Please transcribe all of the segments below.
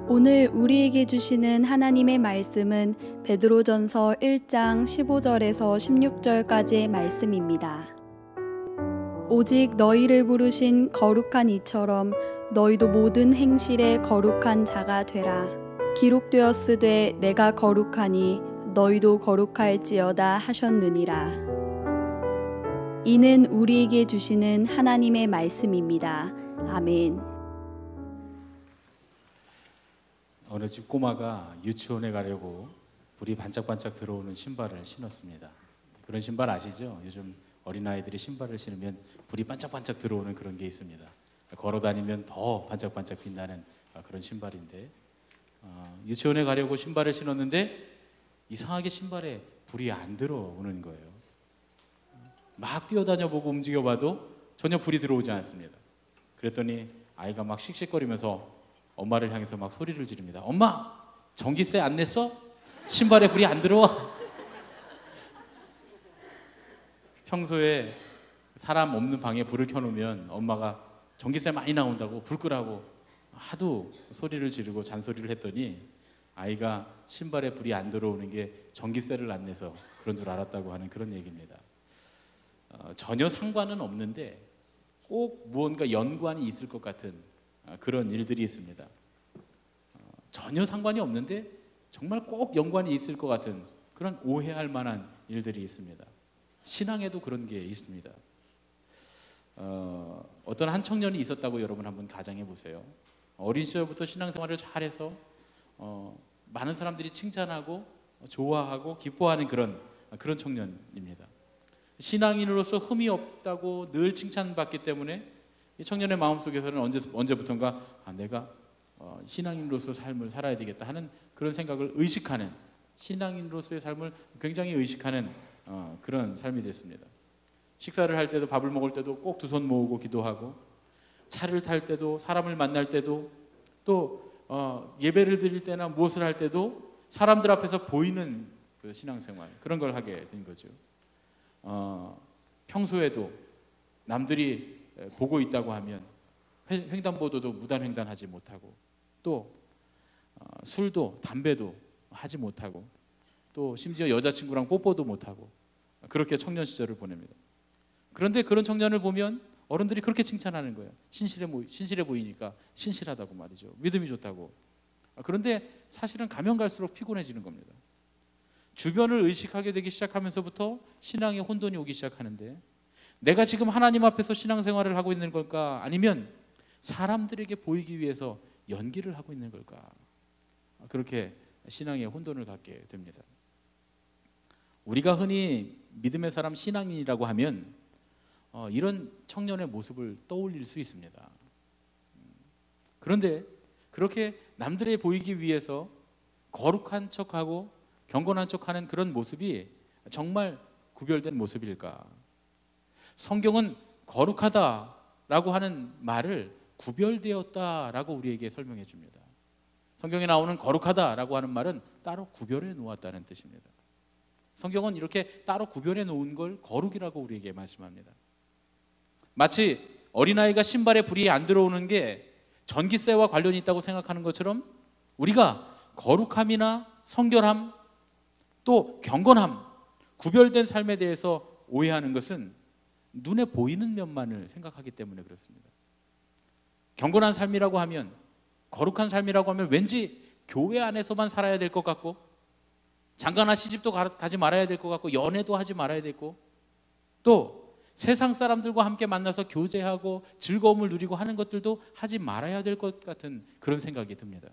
오늘 우리에게 주시는 하나님의 말씀은 베드로전서 1장 15절에서 16절까지의 말씀입니다. 오직 너희를 부르신 거룩한 이처럼 너희도 모든 행실에 거룩한 자가 되라. 기록되었으되 내가 거룩하니 너희도 거룩할지어다 하셨느니라. 이는 우리에게 주시는 하나님의 말씀입니다. 아멘. 어느 집 꼬마가 유치원에 가려고 불이 반짝반짝 들어오는 신발을 신었습니다. 그런 신발 아시죠? 요즘 어린아이들이 신발을 신으면 불이 반짝반짝 들어오는 그런 게 있습니다. 걸어다니면 더 반짝반짝 빛나는 그런 신발인데, 유치원에 가려고 신발을 신었는데 이상하게 신발에 불이 안 들어오는 거예요. 막 뛰어다녀보고 움직여봐도 전혀 불이 들어오지 않습니다. 그랬더니 아이가 막 씩씩거리면서 엄마를 향해서 막 소리를 지릅니다. 엄마! 전기세 안 냈어? 신발에 불이 안 들어와? 평소에 사람 없는 방에 불을 켜놓으면 엄마가 전기세 많이 나온다고 불 끄라고 하도 소리를 지르고 잔소리를 했더니 아이가 신발에 불이 안 들어오는 게 전기세를 안 내서 그런 줄 알았다고 하는 그런 얘기입니다. 전혀 상관은 없는데 꼭 무언가 연관이 있을 것 같은 그런 일들이 있습니다. 전혀 상관이 없는데 정말 꼭 연관이 있을 것 같은 그런 오해할 만한 일들이 있습니다. 신앙에도 그런 게 있습니다. 어떤 한 청년이 있었다고 여러분 한번 가정해 보세요. 어린 시절부터 신앙생활을 잘해서 많은 사람들이 칭찬하고 좋아하고 기뻐하는 그런 청년입니다. 신앙인으로서 흠이 없다고 늘 칭찬받기 때문에 이 청년의 마음속에서는 언제부턴가 내가 신앙인으로서 삶을 살아야 되겠다 하는 그런 생각을 의식하는, 신앙인으로서의 삶을 굉장히 의식하는 그런 삶이 됐습니다. 식사를 할 때도, 밥을 먹을 때도 꼭 두 손 모으고 기도하고, 차를 탈 때도, 사람을 만날 때도, 또 예배를 드릴 때나 무엇을 할 때도 사람들 앞에서 보이는 그 신앙생활, 그런 걸 하게 된 거죠. 평소에도 남들이 보고 있다고 하면 횡단보도도 무단횡단하지 못하고, 또 술도 담배도 하지 못하고, 또 심지어 여자친구랑 뽀뽀도 못하고, 그렇게 청년 시절을 보냅니다. 그런데 그런 청년을 보면 어른들이 그렇게 칭찬하는 거예요. 신실해 보이니까 신실하다고 말이죠. 믿음이 좋다고. 그런데 사실은 가면 갈수록 피곤해지는 겁니다. 주변을 의식하게 되기 시작하면서부터 신앙의 혼돈이 오기 시작하는데, 내가 지금 하나님 앞에서 신앙생활을 하고 있는 걸까? 아니면 사람들에게 보이기 위해서 연기를 하고 있는 걸까? 그렇게 신앙의 혼돈을 갖게 됩니다. 우리가 흔히 믿음의 사람, 신앙인이라고 하면 이런 청년의 모습을 떠올릴 수 있습니다. 그런데 그렇게 남들에 보이기 위해서 거룩한 척하고 경건한 척하는 그런 모습이 정말 구별된 모습일까? 성경은 거룩하다라고 하는 말을 구별되었다라고 우리에게 설명해 줍니다. 성경에 나오는 거룩하다라고 하는 말은 따로 구별해 놓았다는 뜻입니다. 성경은 이렇게 따로 구별해 놓은 걸 거룩이라고 우리에게 말씀합니다. 마치 어린아이가 신발에 불이 안 들어오는 게 전기세와 관련이 있다고 생각하는 것처럼, 우리가 거룩함이나 성결함, 또 경건함, 구별된 삶에 대해서 오해하는 것은 눈에 보이는 면만을 생각하기 때문에 그렇습니다. 경건한 삶이라고 하면, 거룩한 삶이라고 하면 왠지 교회 안에서만 살아야 될 것 같고, 장가나 시집도 가지 말아야 될 것 같고, 연애도 하지 말아야 되고, 또 세상 사람들과 함께 만나서 교제하고 즐거움을 누리고 하는 것들도 하지 말아야 될 것 같은 그런 생각이 듭니다.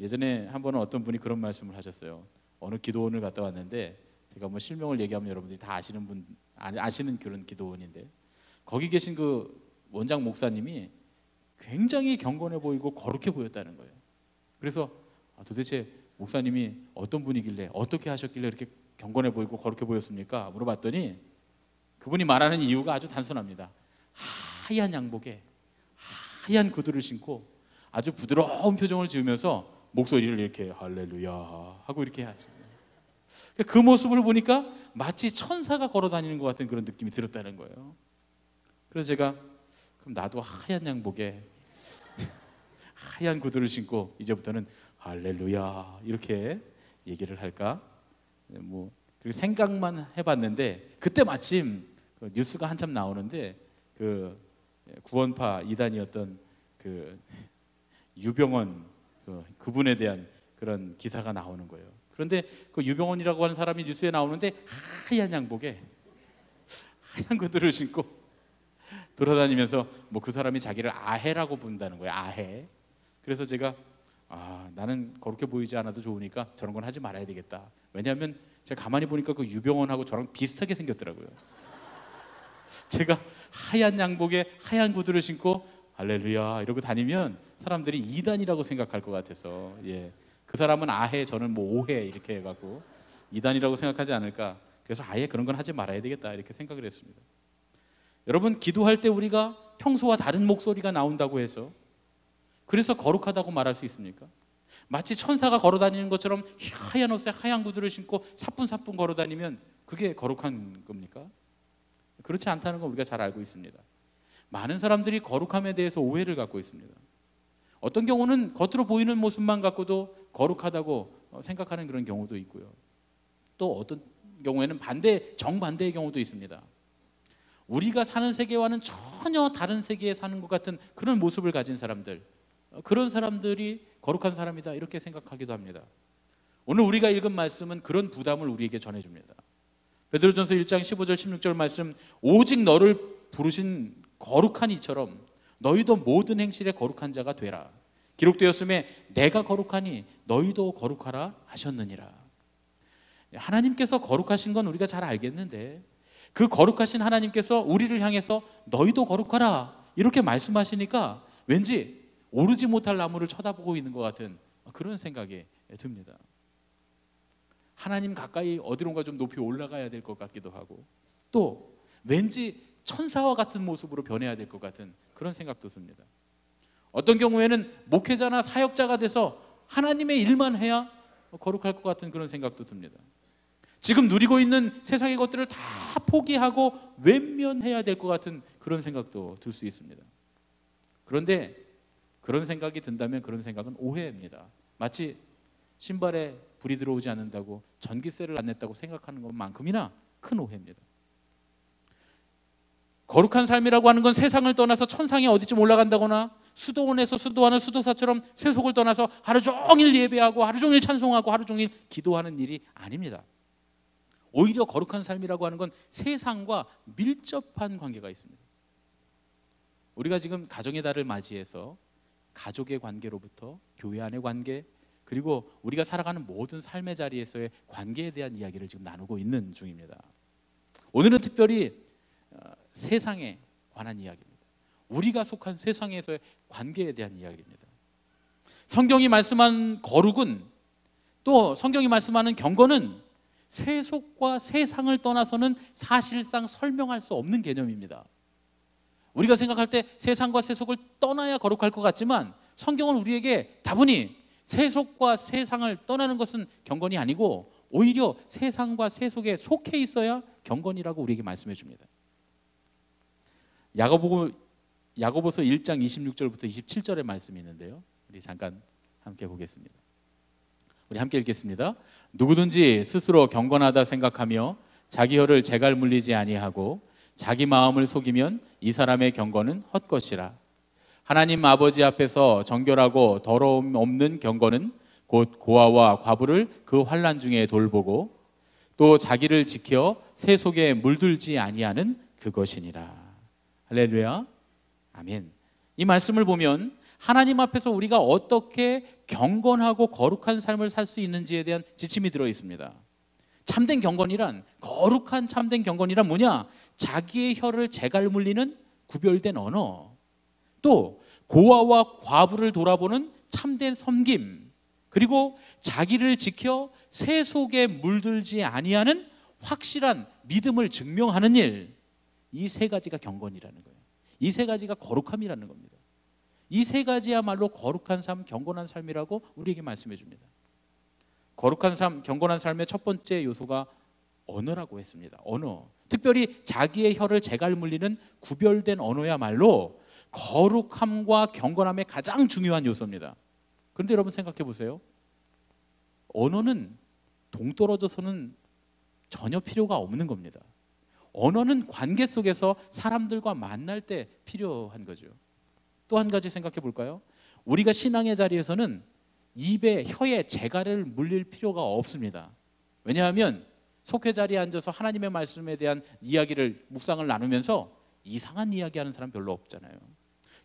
예전에 한 번은 어떤 분이 그런 말씀을 하셨어요. 어느 기도원을 갔다 왔는데, 제가 뭐 실명을 얘기하면 여러분들이 다 아시는 그런 기도원인데, 거기 계신 그 원장 목사님이 굉장히 경건해 보이고 거룩해 보였다는 거예요. 그래서 도대체 목사님이 어떤 분이길래, 어떻게 하셨길래 이렇게 경건해 보이고 거룩해 보였습니까? 물어봤더니 그분이 말하는 이유가 아주 단순합니다. 하얀 양복에 하얀 구두를 신고 아주 부드러운 표정을 지으면서 목소리를 이렇게 할렐루야 하고 이렇게 하십니다. 그 모습을 보니까 마치 천사가 걸어다니는 것 같은 그런 느낌이 들었다는 거예요. 그래서 제가 그럼 나도 하얀 양복에 하얀 구두를 신고 이제부터는 할렐루야 이렇게 얘기를 할까? 뭐 그리고 생각만 해봤는데 그때 마침 그 뉴스가 한참 나오는데 그 구원파 이단이었던 그 유병원 그분에 대한 그런 기사가 나오는 거예요. 그런데 그 유병원이라고 하는 사람이 뉴스에 나오는데 하얀 양복에 하얀 구두를 신고 돌아다니면서 뭐 그 사람이 자기를 아해라고 부른다는 거예요. 아해. 그래서 제가 나는 거룩해 보이지 않아도 좋으니까 저런 건 하지 말아야 되겠다. 왜냐하면 제가 가만히 보니까 그 유병원하고 저랑 비슷하게 생겼더라고요. 제가 하얀 양복에 하얀 구두를 신고 할렐루야 이러고 다니면 사람들이 이단이라고 생각할 것 같아서 그 사람은 아해, 저는 뭐 오해 이렇게 해갖고 이단이라고 생각하지 않을까. 그래서 아예 그런 건 하지 말아야 되겠다 이렇게 생각을 했습니다. 여러분, 기도할 때 우리가 평소와 다른 목소리가 나온다고 해서 그래서 거룩하다고 말할 수 있습니까? 마치 천사가 걸어다니는 것처럼 하얀 옷에 하얀 구두를 신고 사뿐사뿐 걸어다니면 그게 거룩한 겁니까? 그렇지 않다는 건 우리가 잘 알고 있습니다. 많은 사람들이 거룩함에 대해서 오해를 갖고 있습니다. 어떤 경우는 겉으로 보이는 모습만 갖고도 거룩하다고 생각하는 그런 경우도 있고요. 또 어떤 경우에는 정반대의 경우도 있습니다. 우리가 사는 세계와는 전혀 다른 세계에 사는 것 같은 그런 모습을 가진 사람들, 그런 사람들이 거룩한 사람이다 이렇게 생각하기도 합니다. 오늘 우리가 읽은 말씀은 그런 부담을 우리에게 전해줍니다. 베드로전서 1장 15절 16절 말씀, 오직 너를 부르신 거룩한 이처럼 너희도 모든 행실에 거룩한 자가 되라. 기록되었음에 내가 거룩하니 너희도 거룩하라 하셨느니라. 하나님께서 거룩하신 건 우리가 잘 알겠는데 그 거룩하신 하나님께서 우리를 향해서 너희도 거룩하라 이렇게 말씀하시니까 왠지 오르지 못할 나무를 쳐다보고 있는 것 같은 그런 생각이 듭니다. 하나님 가까이 어디론가 좀 높이 올라가야 될 것 같기도 하고 또 왠지 천사와 같은 모습으로 변해야 될 것 같은 그런 생각도 듭니다. 어떤 경우에는 목회자나 사역자가 돼서 하나님의 일만 해야 거룩할 것 같은 그런 생각도 듭니다. 지금 누리고 있는 세상의 것들을 다 포기하고 외면해야 될 것 같은 그런 생각도 들 수 있습니다. 그런데 그런 생각이 든다면 그런 생각은 오해입니다. 마치 신발에 불이 들어오지 않는다고 전기세를 안 냈다고 생각하는 것만큼이나 큰 오해입니다. 거룩한 삶이라고 하는 건 세상을 떠나서 천상에 어디쯤 올라간다거나 수도원에서 수도하는 수도사처럼 세속을 떠나서 하루 종일 예배하고 하루 종일 찬송하고 하루 종일 기도하는 일이 아닙니다. 오히려 거룩한 삶이라고 하는 건 세상과 밀접한 관계가 있습니다. 우리가 지금 가정의 달을 맞이해서 가족의 관계로부터 교회 안의 관계, 그리고 우리가 살아가는 모든 삶의 자리에서의 관계에 대한 이야기를 지금 나누고 있는 중입니다. 오늘은 특별히 세상에 관한 이야기입니다. 우리가 속한 세상에서의 관계에 대한 이야기입니다. 성경이 말씀한 거룩은, 또 성경이 말씀하는 경건은 세속과 세상을 떠나서는 사실상 설명할 수 없는 개념입니다. 우리가 생각할 때 세상과 세속을 떠나야 거룩할 것 같지만 성경은 우리에게 다분히 세속과 세상을 떠나는 것은 경건이 아니고 오히려 세상과 세속에 속해 있어야 경건이라고 우리에게 말씀해 줍니다. 야고보서 1장 26절부터 27절의 말씀이 있는데요, 우리 잠깐 함께 보겠습니다. 우리 함께 읽겠습니다. 누구든지 스스로 경건하다 생각하며 자기 혀를 재갈 물리지 아니하고 자기 마음을 속이면 이 사람의 경건은 헛것이라. 하나님 아버지 앞에서 정결하고 더러움 없는 경건은 곧 고아와 과부를 그 환난 중에 돌보고 또 자기를 지켜 세속에 물들지 아니하는 그것이니라. 할렐루야, 아멘. 이 말씀을 보면 하나님 앞에서 우리가 어떻게 경건하고 거룩한 삶을 살 수 있는지에 대한 지침이 들어 있습니다. 참된 경건이란, 거룩한 참된 경건이란 뭐냐? 자기의 혀를 재갈 물리는 구별된 언어, 또 고아와 과부를 돌아보는 참된 섬김, 그리고 자기를 지켜 세속에 물들지 아니하는 확실한 믿음을 증명하는 일, 이 세 가지가 경건이라는 거예요. 이 세 가지가 거룩함이라는 겁니다. 이 세 가지야말로 거룩한 삶, 경건한 삶이라고 우리에게 말씀해 줍니다. 거룩한 삶, 경건한 삶의 첫 번째 요소가 언어라고 했습니다. 언어, 특별히 자기의 혀를 재갈 물리는 구별된 언어야말로 거룩함과 경건함의 가장 중요한 요소입니다. 그런데 여러분 생각해 보세요. 언어는 동떨어져서는 전혀 필요가 없는 겁니다. 언어는 관계 속에서 사람들과 만날 때 필요한 거죠. 또 한 가지 생각해 볼까요? 우리가 신앙의 자리에서는 입에 혀에 재갈을 물릴 필요가 없습니다. 왜냐하면 속회 자리에 앉아서 하나님의 말씀에 대한 이야기를 묵상을 나누면서 이상한 이야기하는 사람 별로 없잖아요.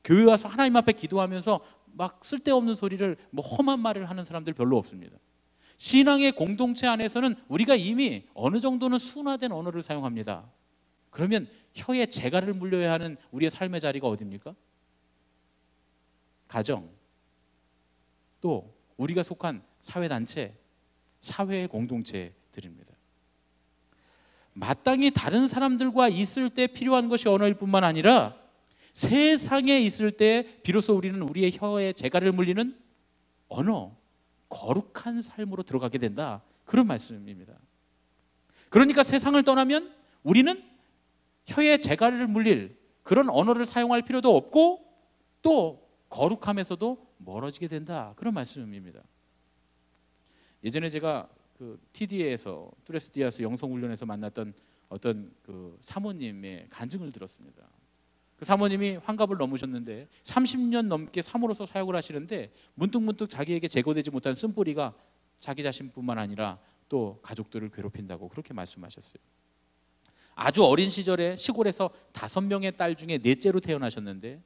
교회 와서 하나님 앞에 기도하면서 막 쓸데없는 소리를 험한 말을 하는 사람들 별로 없습니다. 신앙의 공동체 안에서는 우리가 이미 어느 정도는 순화된 언어를 사용합니다. 그러면 혀에 재갈을 물려야 하는 우리의 삶의 자리가 어디입니까? 가정, 또 우리가 속한 사회단체, 사회의 공동체들입니다. 마땅히 다른 사람들과 있을 때 필요한 것이 언어일 뿐만 아니라 세상에 있을 때 비로소 우리는 우리의 혀에 재갈을 물리는 언어, 거룩한 삶으로 들어가게 된다, 그런 말씀입니다. 그러니까 세상을 떠나면 우리는 혀에 재갈을 물릴 그런 언어를 사용할 필요도 없고 또 거룩함에서도 멀어지게 된다, 그런 말씀입니다. 예전에 제가 그 TD에서 뚜레스 디아스 영성훈련에서 만났던 어떤 그 사모님의 간증을 들었습니다. 그 사모님이 환갑을 넘으셨는데 30년 넘게 사모로서 사역을 하시는데 문득문득 자기에게 제거되지 못한 쓴뿌리가 자기 자신뿐만 아니라 또 가족들을 괴롭힌다고 그렇게 말씀하셨어요. 아주 어린 시절에 시골에서 5명의 딸 중에 넷째로 태어나셨는데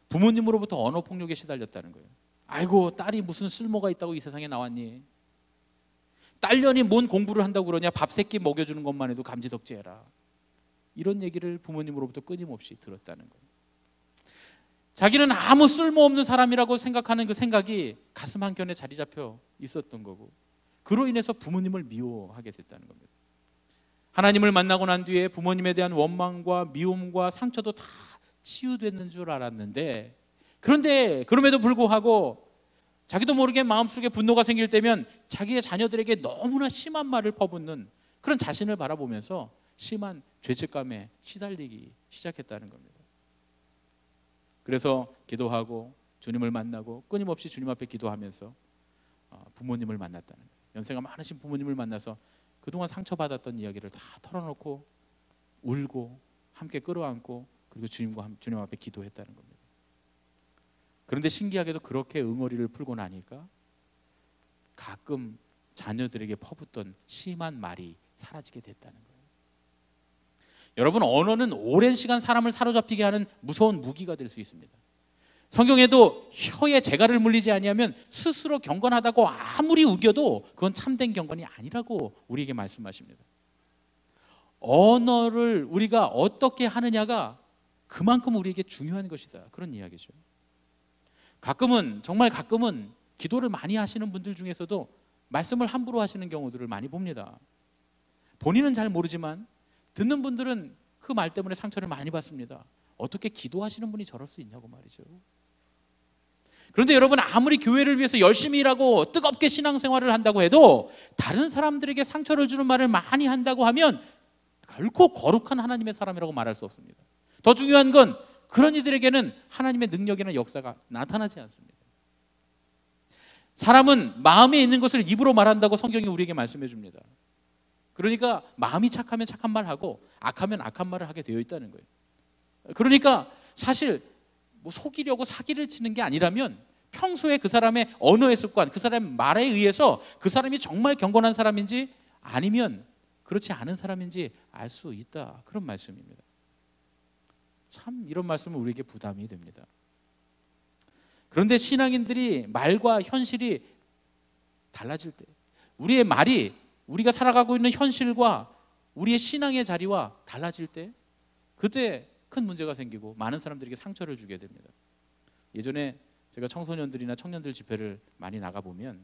부모님으로부터 언어 폭력에 시달렸다는 거예요. 아이고, 딸이 무슨 쓸모가 있다고 이 세상에 나왔니? 딸년이 뭔 공부를 한다고 그러냐? 밥 세 끼 먹여주는 것만 해도 감지덕지해라. 이런 얘기를 부모님으로부터 끊임없이 들었다는 거예요. 자기는 아무 쓸모없는 사람이라고 생각하는 그 생각이 가슴 한켠에 자리 잡혀 있었던 거고, 그로 인해서 부모님을 미워하게 됐다는 겁니다. 하나님을 만나고 난 뒤에 부모님에 대한 원망과 미움과 상처도 다 치유됐는 줄 알았는데, 그런데 그럼에도 불구하고 자기도 모르게 마음속에 분노가 생길 때면 자기의 자녀들에게 너무나 심한 말을 퍼붓는 그런 자신을 바라보면서 심한 죄책감에 시달리기 시작했다는 겁니다. 그래서 기도하고 주님을 만나고 끊임없이 주님 앞에 기도하면서 부모님을 만났다는 거예요. 연세가 많으신 부모님을 만나서 그동안 상처받았던 이야기를 다 털어놓고 울고 함께 끌어안고 그리고 주님 앞에 기도했다는 겁니다. 그런데 신기하게도 그렇게 응어리를 풀고 나니까 가끔 자녀들에게 퍼붓던 심한 말이 사라지게 됐다는 거예요. 여러분, 언어는 오랜 시간 사람을 사로잡히게 하는 무서운 무기가 될 수 있습니다. 성경에도 혀에 재갈을 물리지 아니하면 스스로 경건하다고 아무리 우겨도 그건 참된 경건이 아니라고 우리에게 말씀하십니다. 언어를 우리가 어떻게 하느냐가 그만큼 우리에게 중요한 것이다, 그런 이야기죠. 가끔은, 정말 가끔은 기도를 많이 하시는 분들 중에서도 말씀을 함부로 하시는 경우들을 많이 봅니다. 본인은 잘 모르지만 듣는 분들은 그 말 때문에 상처를 많이 받습니다. 어떻게 기도하시는 분이 저럴 수 있냐고 말이죠. 그런데 여러분, 아무리 교회를 위해서 열심히 일하고 뜨겁게 신앙생활을 한다고 해도 다른 사람들에게 상처를 주는 말을 많이 한다고 하면 결코 거룩한 하나님의 사람이라고 말할 수 없습니다. 더 중요한 건 그런 이들에게는 하나님의 능력이나 역사가 나타나지 않습니다. 사람은 마음에 있는 것을 입으로 말한다고 성경이 우리에게 말씀해 줍니다. 그러니까 마음이 착하면 착한 말 하고 악하면 악한 말을 하게 되어 있다는 거예요. 그러니까 사실 속이려고 사기를 치는 게 아니라면 평소에 그 사람의 언어의 습관, 그 사람의 말에 의해서 그 사람이 정말 경건한 사람인지 아니면 그렇지 않은 사람인지 알 수 있다, 그런 말씀입니다. 참 이런 말씀은 우리에게 부담이 됩니다. 그런데 신앙인들이 말과 현실이 달라질 때, 우리의 말이 우리가 살아가고 있는 현실과 우리의 신앙의 자리와 달라질 때, 그때 큰 문제가 생기고 많은 사람들에게 상처를 주게 됩니다. 예전에 제가 청소년들이나 청년들 집회를 많이 나가보면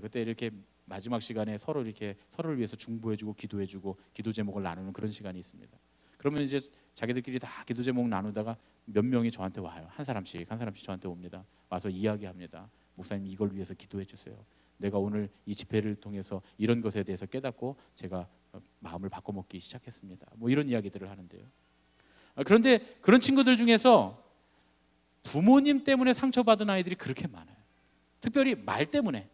그때 이렇게 마지막 시간에 서로 이렇게 서로를 위해서 중보해주고 기도해주고 기도 제목을 나누는 그런 시간이 있습니다. 그러면 이제 자기들끼리 다 기도 제목 나누다가 몇 명이 저한테 와요. 한 사람씩 저한테 옵니다. 와서 이야기합니다. 목사님, 이걸 위해서 기도해 주세요. 내가 오늘 이 집회를 통해서 이런 것에 대해서 깨닫고 제가 마음을 바꿔먹기 시작했습니다. 뭐 이런 이야기들을 하는데요. 그런데 그런 친구들 중에서 부모님 때문에 상처받은 아이들이 그렇게 많아요. 특별히 말 때문에,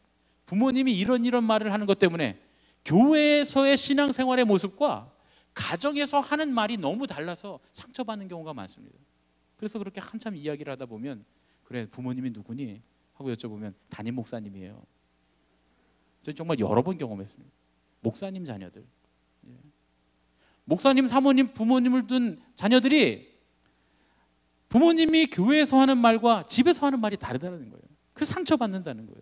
부모님이 이런 말을 하는 것 때문에 교회에서의 신앙생활의 모습과 가정에서 하는 말이 너무 달라서 상처받는 경우가 많습니다. 그래서 그렇게 한참 이야기를 하다 보면, 그래 부모님이 누구니? 하고 여쭤보면 담임 목사님이에요. 저는 정말 여러 번 경험했습니다. 목사님 자녀들, 목사님, 사모님, 부모님을 둔 자녀들이 부모님이 교회에서 하는 말과 집에서 하는 말이 다르다는 거예요. 그래서 상처받는다는 거예요.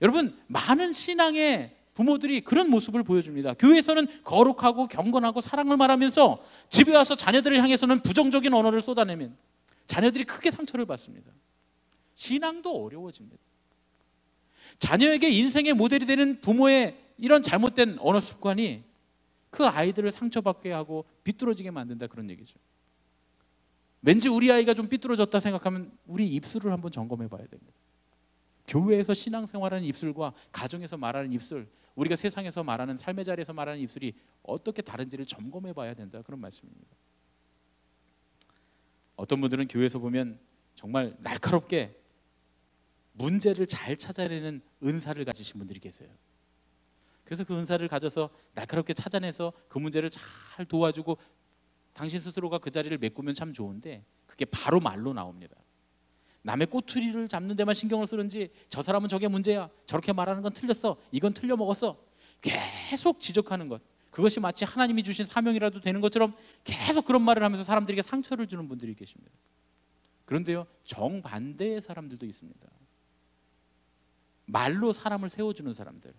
여러분, 많은 신앙의 부모들이 그런 모습을 보여줍니다. 교회에서는 거룩하고 경건하고 사랑을 말하면서 집에 와서 자녀들을 향해서는 부정적인 언어를 쏟아내면 자녀들이 크게 상처를 받습니다. 신앙도 어려워집니다. 자녀에게 인생의 모델이 되는 부모의 이런 잘못된 언어 습관이 그 아이들을 상처받게 하고 비뚤어지게 만든다, 그런 얘기죠. 왠지 우리 아이가 좀 삐뚤어졌다 생각하면 우리 입술을 한번 점검해 봐야 됩니다. 교회에서 신앙생활하는 입술과 가정에서 말하는 입술, 우리가 세상에서 말하는, 삶의 자리에서 말하는 입술이 어떻게 다른지를 점검해 봐야 된다, 그런 말씀입니다. 어떤 분들은 교회에서 보면 정말 날카롭게 문제를 잘 찾아내는 은사를 가지신 분들이 계세요. 그래서 그 은사를 가져서 날카롭게 찾아내서 그 문제를 잘 도와주고 당신 스스로가 그 자리를 메꾸면 참 좋은데, 그게 바로 말로 나옵니다. 남의 꼬투리를 잡는 데만 신경을 쓰는지, 저 사람은 저게 문제야, 저렇게 말하는 건 틀렸어, 이건 틀려 먹었어, 계속 지적하는 것, 그것이 마치 하나님이 주신 사명이라도 되는 것처럼 계속 그런 말을 하면서 사람들에게 상처를 주는 분들이 계십니다. 그런데요, 정반대의 사람들도 있습니다. 말로 사람을 세워주는 사람들.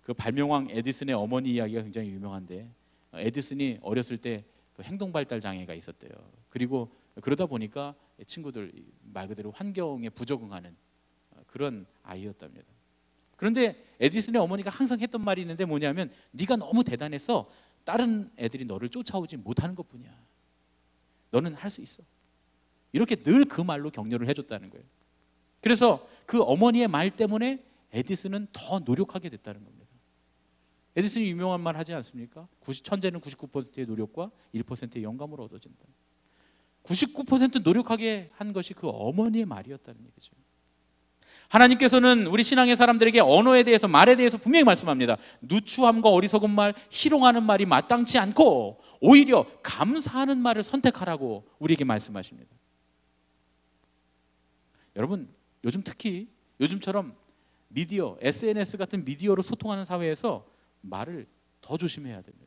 그 발명왕 에디슨의 어머니 이야기가 굉장히 유명한데, 에디슨이 어렸을 때 그 행동 발달 장애가 있었대요. 그리고 그러다 보니까 친구들 말 그대로 환경에 부적응하는 그런 아이였답니다. 그런데 에디슨의 어머니가 항상 했던 말이 있는데 뭐냐면, 네가 너무 대단해서 다른 애들이 너를 쫓아오지 못하는 것뿐이야. 너는 할 수 있어. 이렇게 늘 그 말로 격려를 해줬다는 거예요. 그래서 그 어머니의 말 때문에 에디슨은 더 노력하게 됐다는 겁니다. 에디슨이 유명한 말 하지 않습니까? 천재는 99%의 노력과 1%의 영감으로 얻어진다. 99% 노력하게 한 것이 그 어머니의 말이었다는 얘기죠. 하나님께서는 우리 신앙의 사람들에게 언어에 대해서, 말에 대해서 분명히 말씀합니다. 누추함과 어리석은 말, 희롱하는 말이 마땅치 않고 오히려 감사하는 말을 선택하라고 우리에게 말씀하십니다. 여러분, 요즘 특히 요즘처럼 미디어, SNS 같은 미디어로 소통하는 사회에서 말을 더 조심해야 됩니다.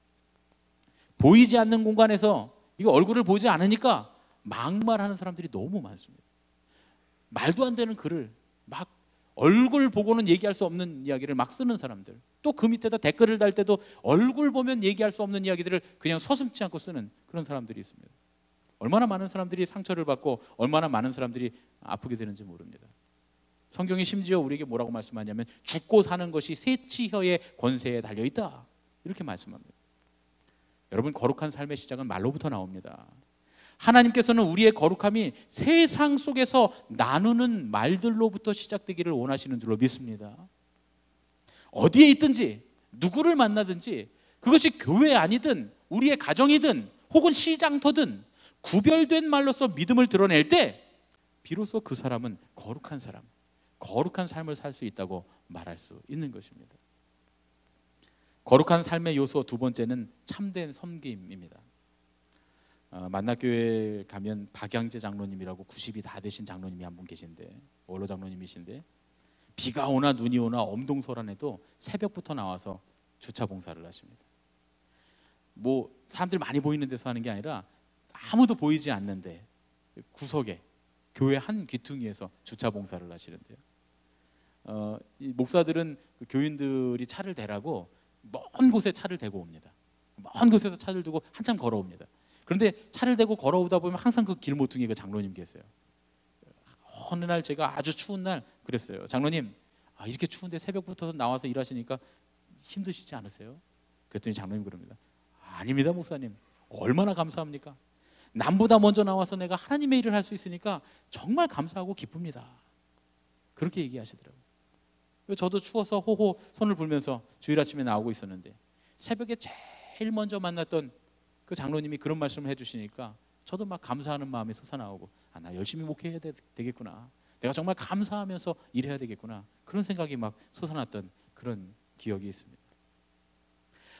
보이지 않는 공간에서 이거 얼굴을 보지 않으니까 막말하는 사람들이 너무 많습니다. 말도 안 되는 글을 막, 얼굴 보고는 얘기할 수 없는 이야기를 막 쓰는 사람들, 또 그 밑에다 댓글을 달 때도 얼굴 보면 얘기할 수 없는 이야기들을 그냥 서슴지 않고 쓰는 그런 사람들이 있습니다. 얼마나 많은 사람들이 상처를 받고 얼마나 많은 사람들이 아프게 되는지 모릅니다. 성경이 심지어 우리에게 뭐라고 말씀하냐면, 죽고 사는 것이 새치혀의 권세에 달려있다, 이렇게 말씀합니다. 여러분, 거룩한 삶의 시작은 말로부터 나옵니다. 하나님께서는 우리의 거룩함이 세상 속에서 나누는 말들로부터 시작되기를 원하시는 줄로 믿습니다. 어디에 있든지, 누구를 만나든지, 그것이 교회 아니든 우리의 가정이든 혹은 시장터든 구별된 말로서 믿음을 드러낼 때 비로소 그 사람은 거룩한 사람, 거룩한 삶을 살 수 있다고 말할 수 있는 것입니다. 거룩한 삶의 요소 두 번째는 참된 섬김입니다. 만나교회 가면 박양재 장로님이라고 90이 다 되신 장로님이 한 분 계신데, 원로 장로님이신데, 비가 오나 눈이 오나 엄동설안해도 새벽부터 나와서 주차 봉사를 하십니다. 뭐 사람들 많이 보이는 데서 하는 게 아니라 아무도 보이지 않는데 구석에 교회 한 귀퉁이에서 주차 봉사를 하시는데요. 이 목사들은 그 교인들이 차를 대라고 먼 곳에 차를 대고 옵니다. 먼 곳에서 차를 두고 한참 걸어옵니다. 그런데 차를 대고 걸어오다 보면 항상 그 길 모퉁이에 그 장로님 계세요. 어느 날 제가 아주 추운 날 그랬어요. 장로님, 이렇게 추운데 새벽부터 나와서 일하시니까 힘드시지 않으세요? 그랬더니 장로님 그럽니다. 아닙니다, 목사님. 얼마나 감사합니까? 남보다 먼저 나와서 내가 하나님의 일을 할 수 있으니까 정말 감사하고 기쁩니다. 그렇게 얘기하시더라고요. 저도 추워서 호호 손을 불면서 주일 아침에 나오고 있었는데 새벽에 제일 먼저 만났던 그 장로님이 그런 말씀을 해주시니까 저도 막 감사하는 마음이 솟아나오고, 나 열심히 목회해야 되겠구나, 내가 정말 감사하면서 일해야 되겠구나, 그런 생각이 막 솟아났던 그런 기억이 있습니다.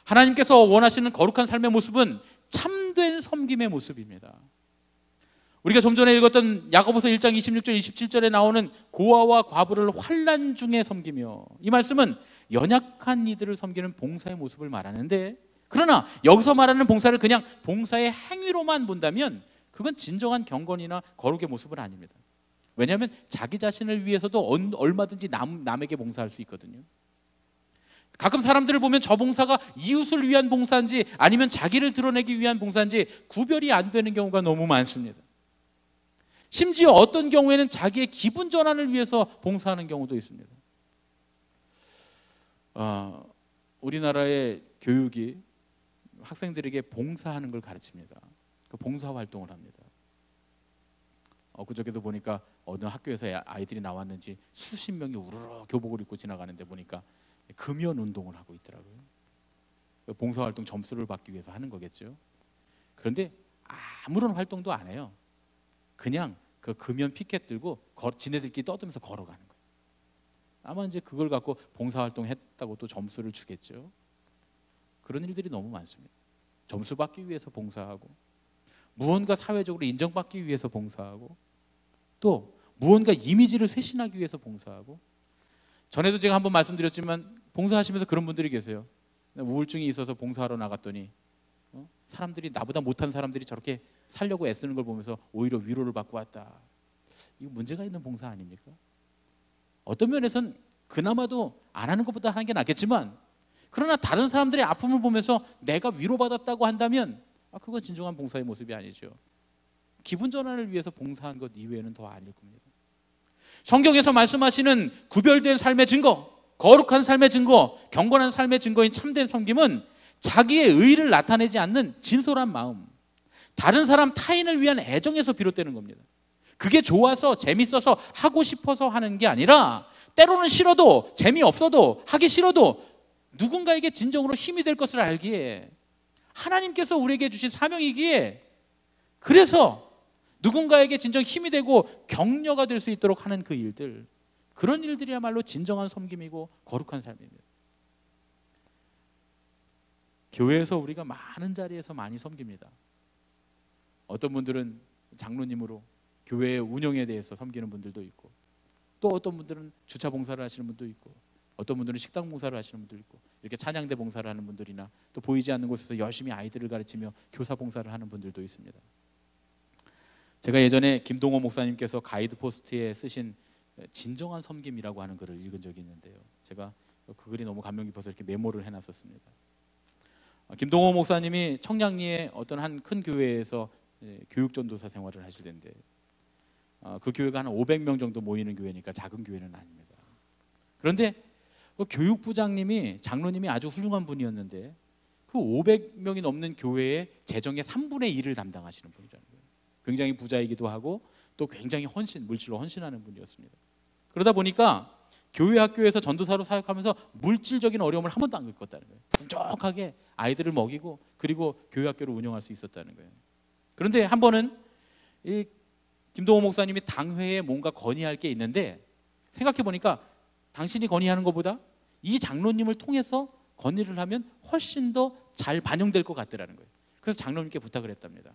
하나님께서 원하시는 거룩한 삶의 모습은 참된 섬김의 모습입니다. 우리가 좀 전에 읽었던 야고보서 1장 26절 27절에 나오는 고아와 과부를 환난 중에 섬기며, 이 말씀은 연약한 이들을 섬기는 봉사의 모습을 말하는데, 그러나 여기서 말하는 봉사를 그냥 봉사의 행위로만 본다면 그건 진정한 경건이나 거룩의 모습은 아닙니다. 왜냐하면 자기 자신을 위해서도 얼마든지 남에게 봉사할 수 있거든요. 가끔 사람들을 보면 저 봉사가 이웃을 위한 봉사인지 아니면 자기를 드러내기 위한 봉사인지 구별이 안 되는 경우가 너무 많습니다. 심지어 어떤 경우에는 자기의 기분 전환을 위해서 봉사하는 경우도 있습니다. 우리나라의 교육이 학생들에게 봉사하는 걸 가르칩니다. 그 봉사 활동을 합니다. 그저께도 보니까 어느 학교에서 아이들이 나왔는지 수십 명이 우르르 교복을 입고 지나가는데 보니까 금연 운동을 하고 있더라고요. 봉사 활동 점수를 받기 위해서 하는 거겠죠. 그런데 아무런 활동도 안 해요. 그냥 그 금연 피켓 들고 지네들끼리 떠들면서 걸어가는 거예요. 아마 이제 그걸 갖고 봉사활동 했다고 또 점수를 주겠죠. 그런 일들이 너무 많습니다. 점수 받기 위해서 봉사하고, 무언가 사회적으로 인정받기 위해서 봉사하고, 또 무언가 이미지를 쇄신하기 위해서 봉사하고. 전에도 제가 한번 말씀드렸지만 봉사하시면서 그런 분들이 계세요. 우울증이 있어서 봉사하러 나갔더니 사람들이, 나보다 못한 사람들이 저렇게 살려고 애쓰는 걸 보면서 오히려 위로를 받고 왔다. 이거 문제가 있는 봉사 아닙니까? 어떤 면에선 그나마도 안 하는 것보다 하는 게 낫겠지만, 그러나 다른 사람들의 아픔을 보면서 내가 위로받았다고 한다면 그건 진정한 봉사의 모습이 아니죠. 기분 전환을 위해서 봉사한 것 이외에는 더 아닐 겁니다. 성경에서 말씀하시는 구별된 삶의 증거, 거룩한 삶의 증거, 경건한 삶의 증거인 참된 섬김은 자기의 의의를 나타내지 않는 진솔한 마음, 다른 사람 타인을 위한 애정에서 비롯되는 겁니다. 그게 좋아서 재밌어서 하고 싶어서 하는 게 아니라, 때로는 싫어도 재미없어도 하기 싫어도 누군가에게 진정으로 힘이 될 것을 알기에, 하나님께서 우리에게 주신 사명이기에, 그래서 누군가에게 진정 힘이 되고 격려가 될 수 있도록 하는 그 일들, 그런 일들이야말로 진정한 섬김이고 거룩한 삶입니다. 교회에서 우리가 많은 자리에서 많이 섬깁니다. 어떤 분들은 장로님으로 교회의 운영에 대해서 섬기는 분들도 있고, 또 어떤 분들은 주차 봉사를 하시는 분도 있고, 어떤 분들은 식당 봉사를 하시는 분도 있고, 이렇게 찬양대 봉사를 하는 분들이나 또 보이지 않는 곳에서 열심히 아이들을 가르치며 교사 봉사를 하는 분들도 있습니다. 제가 예전에 김동호 목사님께서 가이드 포스트에 쓰신 진정한 섬김이라고 하는 글을 읽은 적이 있는데요, 제가 그 글이 너무 감명 깊어서 이렇게 메모를 해놨었습니다. 김동호 목사님이 청량리의 어떤 한 큰 교회에서 교육전도사 생활을 하실 텐데, 그 교회가 한 500명 정도 모이는 교회니까 작은 교회는 아닙니다. 그런데 그 교육부장님이, 장로님이 아주 훌륭한 분이었는데 그 500명이 넘는 교회의 재정의 3분의 1을 담당하시는 분이라는 거예요. 굉장히 부자이기도 하고 또 굉장히 물질로 헌신하는 분이었습니다. 그러다 보니까 교회 학교에서 전도사로 사역하면서 물질적인 어려움을 한 번도 안 겪었다는 거예요. 풍족하게 아이들을 먹이고 그리고 교회 학교를 운영할 수 있었다는 거예요. 그런데 한 번은 이 김동호 목사님이 당회에 뭔가 건의할 게 있는데, 생각해 보니까 당신이 건의하는 것보다 이 장로님을 통해서 건의를 하면 훨씬 더 잘 반영될 것 같더라는 거예요. 그래서 장로님께 부탁을 했답니다.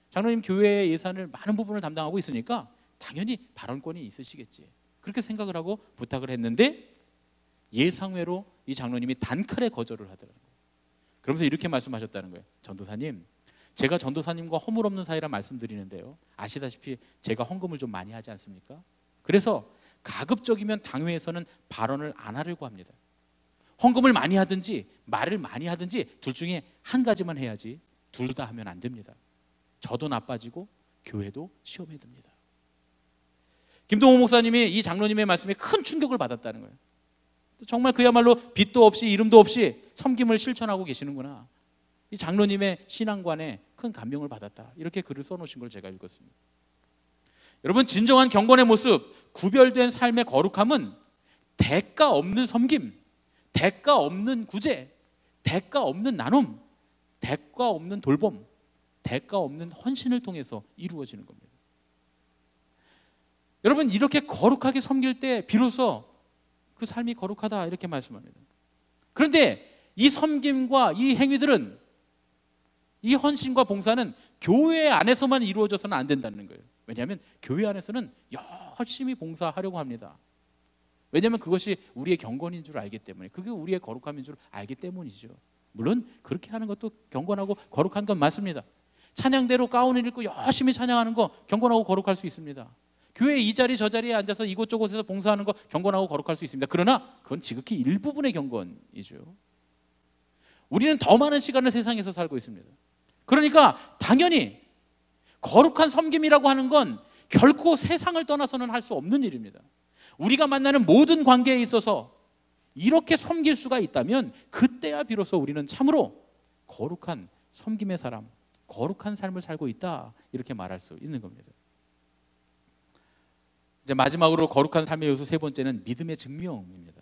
장로님, 교회의 예산을 많은 부분을 담당하고 있으니까 당연히 발언권이 있으시겠지, 그렇게 생각을 하고 부탁을 했는데, 예상외로 이 장로님이 단칼에 거절을 하더라는 거예요. 그러면서 이렇게 말씀하셨다는 거예요. 전도사님, 제가 전도사님과 허물없는 사이라 말씀드리는데요, 아시다시피 제가 헌금을 좀 많이 하지 않습니까? 그래서 가급적이면 당회에서는 발언을 안 하려고 합니다. 헌금을 많이 하든지 말을 많이 하든지 둘 중에 한 가지만 해야지 둘 다 하면 안 됩니다. 저도 나빠지고 교회도 시험에 듭니다. 김동호 목사님이 이 장로님의 말씀에 큰 충격을 받았다는 거예요. 정말 그야말로 빚도 없이 이름도 없이 섬김을 실천하고 계시는구나, 이 장로님의 신앙관에 큰 감명을 받았다, 이렇게 글을 써놓으신 걸 제가 읽었습니다. 여러분, 진정한 경건의 모습, 구별된 삶의 거룩함은 대가 없는 섬김, 대가 없는 구제, 대가 없는 나눔, 대가 없는 돌봄, 대가 없는 헌신을 통해서 이루어지는 겁니다. 여러분, 이렇게 거룩하게 섬길 때 비로소 그 삶이 거룩하다 이렇게 말씀합니다. 그런데 이 섬김과 이 행위들은, 이 헌신과 봉사는 교회 안에서만 이루어져서는 안 된다는 거예요. 왜냐하면 교회 안에서는 열심히 봉사하려고 합니다. 왜냐하면 그것이 우리의 경건인 줄 알기 때문에, 그게 우리의 거룩함인 줄 알기 때문이죠. 물론 그렇게 하는 것도 경건하고 거룩한 건 맞습니다. 찬양대로 가운을 입고 열심히 찬양하는 거 경건하고 거룩할 수 있습니다. 교회 이 자리 저 자리에 앉아서 이곳저곳에서 봉사하는 거 경건하고 거룩할 수 있습니다. 그러나 그건 지극히 일부분의 경건이죠. 우리는 더 많은 시간을 세상에서 살고 있습니다. 그러니까 당연히 거룩한 섬김이라고 하는 건 결코 세상을 떠나서는 할 수 없는 일입니다. 우리가 만나는 모든 관계에 있어서 이렇게 섬길 수가 있다면 그때야 비로소 우리는 참으로 거룩한 섬김의 사람, 거룩한 삶을 살고 있다 이렇게 말할 수 있는 겁니다. 이제 마지막으로 거룩한 삶의 요소 세 번째는 믿음의 증명입니다.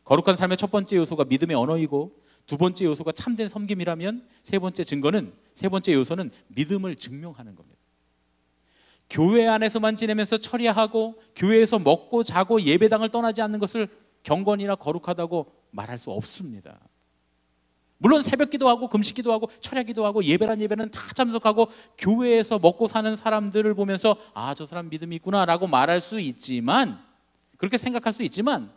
거룩한 삶의 첫 번째 요소가 믿음의 언어이고, 두 번째 요소가 참된 섬김이라면 세 번째 요소는 믿음을 증명하는 겁니다. 교회 안에서만 지내면서 처리하고 교회에서 먹고 자고 예배당을 떠나지 않는 것을 경건이나 거룩하다고 말할 수 없습니다. 물론 새벽기도 하고 금식기도 하고 철야기도 하고 예배란 예배는 다 참석하고 교회에서 먹고 사는 사람들을 보면서 아, 저 사람 믿음이 있구나 라고 말할 수 있지만, 그렇게 생각할 수 있지만,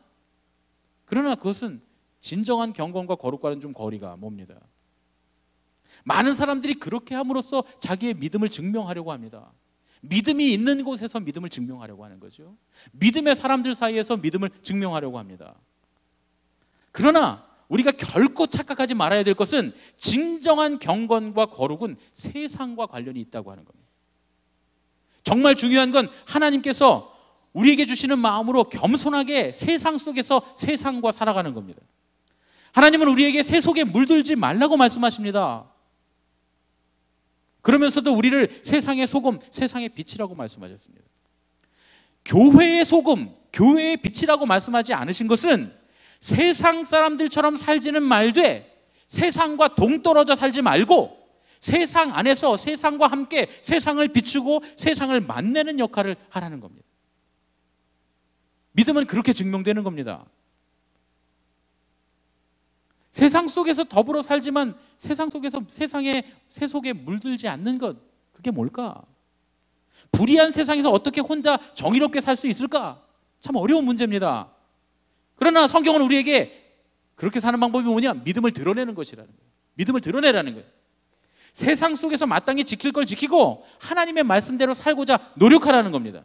그러나 그것은 진정한 경건과 거룩과는 좀 거리가 멉니다. 많은 사람들이 그렇게 함으로써 자기의 믿음을 증명하려고 합니다. 믿음이 있는 곳에서 믿음을 증명하려고 하는 거죠. 믿음의 사람들 사이에서 믿음을 증명하려고 합니다. 그러나 우리가 결코 착각하지 말아야 될 것은 진정한 경건과 거룩은 세상과 관련이 있다고 하는 겁니다. 정말 중요한 건 하나님께서 우리에게 주시는 마음으로 겸손하게 세상 속에서 세상과 살아가는 겁니다. 하나님은 우리에게 세 속에 물들지 말라고 말씀하십니다. 그러면서도 우리를 세상의 소금, 세상의 빛이라고 말씀하셨습니다. 교회의 소금, 교회의 빛이라고 말씀하지 않으신 것은 세상 사람들처럼 살지는 말되 세상과 동떨어져 살지 말고 세상 안에서 세상과 함께 세상을 비추고 세상을 만나는 역할을 하라는 겁니다. 믿음은 그렇게 증명되는 겁니다. 세상 속에서 더불어 살지만 세상 속에서 세상의 세 속에 물들지 않는 것, 그게 뭘까? 불의한 세상에서 어떻게 혼자 정의롭게 살 수 있을까? 참 어려운 문제입니다. 그러나 성경은 우리에게 그렇게 사는 방법이 뭐냐? 믿음을 드러내는 것이라는 거예요. 믿음을 드러내라는 거예요. 세상 속에서 마땅히 지킬 걸 지키고 하나님의 말씀대로 살고자 노력하라는 겁니다.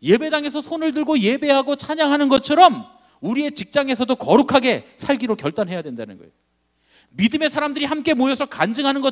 예배당에서 손을 들고 예배하고 찬양하는 것처럼 우리의 직장에서도 거룩하게 살기로 결단해야 된다는 거예요. 믿음의 사람들이 함께 모여서 간증하는 것